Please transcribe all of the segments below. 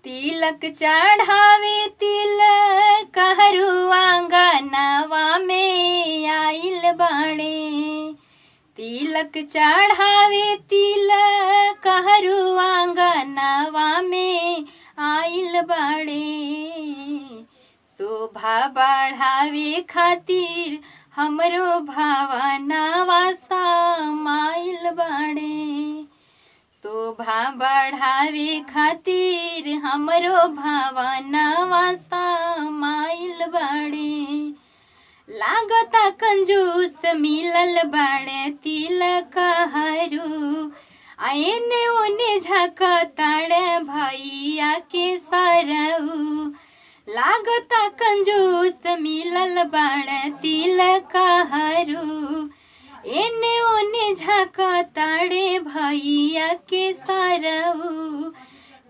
तिलक चढ़ावे तिलक हरू आंगनवा में आइल बाड़े। तिलक चढ़ावे तिलक हरू आंगनवा में आइल बाड़े। शोभा बढ़ावे खातिर हमरो भावनावा समाइल बाड़े। शोभा बढ़ावे खातिर हमरो भावनावा समाइल बाड़े। लागता कंजूस मिलल बाड़े तिलक हरू। आएने ओने झकताड़े भैया के सरऊ। लागता कंजूस मिलल बाड़े तिलक हरू। एने ओने झकताड़े भैया के सरऊ।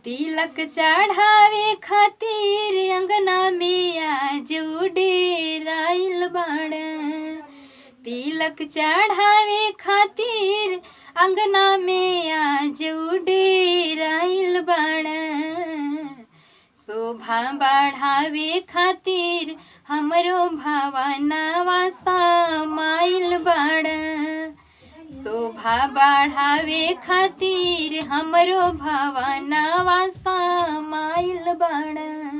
तिलक चढ़ावे खातिर अंगना में आज डेराइल बाड़े। तिलक चढ़ावे खातिर अंगना में आज डेराइल बाड़े। शोभा बढ़ावे खातिर हमरो भावनावा समाइल बाड़े। शोभा बढ़ावे खातिर हमरो भावनावा समाइल बाड़े।